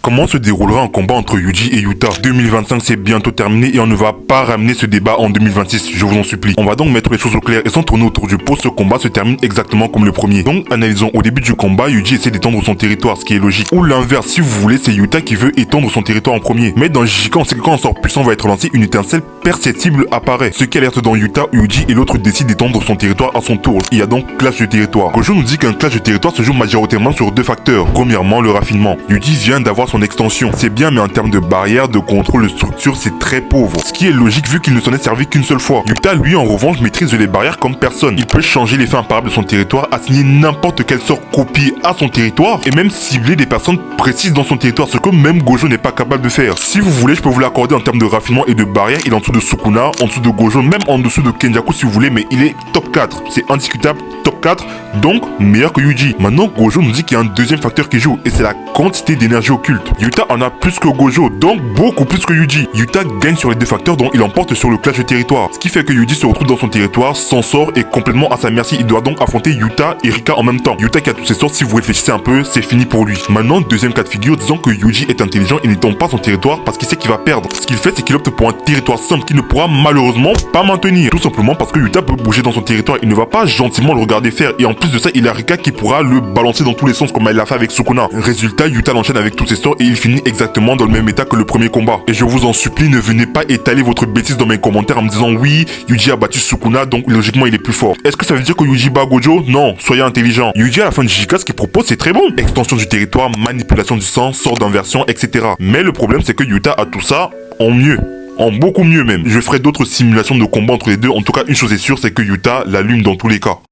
Comment se déroulera un combat entre Yuji et Yuta? 2025 c'est bientôt terminé et on ne va pas ramener ce débat en 2026, je vous en supplie. On va donc mettre les choses au clair et sans tourner autour du pot, ce combat se termine exactement comme le premier. Donc analysons, au début du combat, Yuji essaie d'étendre son territoire, ce qui est logique. Ou l'inverse, si vous voulez, c'est Yuta qui veut étendre son territoire en premier. Mais dans Jijika, on sait que quand un sort puissant va être lancé, une étincelle perceptible apparaît. Ce qui alerte dans Yuta, Yuji et l'autre décident d'étendre son territoire à son tour. Il y a donc clash de territoire. Gojo nous dit qu'un clash de territoire se joue majoritairement sur deux facteurs. Premièrement, le raffinement. Yuji vient d'avoir son extension. C'est bien, mais en termes de barrière, de contrôle, de structure, c'est très pauvre. Ce qui est logique vu qu'il ne s'en est servi qu'une seule fois. Yuta, lui, en revanche, maîtrise les barrières comme personne. Il peut changer l'effet imparable de son territoire, assigner n'importe quel sort copié à son territoire, et même cibler des personnes précises dans son territoire, ce que même Gojo n'est pas capable de faire. Si vous voulez, je peux vous l'accorder en termes de raffinement et de barrière. Il est en dessous de Sukuna, en dessous de Gojo, même en dessous de Kenjaku si vous voulez, mais il est top 4. C'est indiscutable, top 4, donc meilleur que Yuji. Maintenant, Gojo nous dit qu'il y a un deuxième facteur qui joue, et c'est la quantité d'énergie occulte. Yuta en a plus que Gojo, donc beaucoup plus que Yuji. Yuta gagne sur les deux facteurs dont il emporte sur le clash de territoire. Ce qui fait que Yuji se retrouve dans son territoire, sans sort et complètement à sa merci. Il doit donc affronter Yuta et Rika en même temps. Yuta qui a tous ses sorts, si vous réfléchissez un peu, c'est fini pour lui. Maintenant, deuxième cas de figure, disons que Yuji est intelligent et n'étend pas son territoire parce qu'il sait qu'il va perdre. Ce qu'il fait, c'est qu'il opte pour un territoire simple qu'il ne pourra malheureusement pas maintenir. Tout simplement parce que Yuta peut bouger dans son territoire. Il ne va pas gentiment le regarder faire. Et en plus de ça, il a Rika qui pourra le balancer dans tous les sens comme elle l'a fait avec Sukuna. Résultat, Yuta l'enchaîne avec tous ses sorts et il finit exactement dans le même état que le premier combat. Et je vous en supplie, ne venez pas étaler votre bêtise dans mes commentaires en me disant oui, Yuji a battu Sukuna, donc logiquement il est plus fort. Est-ce que ça veut dire que Yuji bat Gojo? Non, soyez intelligent. Yuji à la fin de Jijika, ce qu'il propose c'est très bon. Extension du territoire, manipulation du sang, sort d'inversion, etc. Mais le problème c'est que Yuta a tout ça en mieux. En beaucoup mieux même. Je ferai d'autres simulations de combat entre les deux. En tout cas, une chose est sûre, c'est que Yuta l'allume dans tous les cas.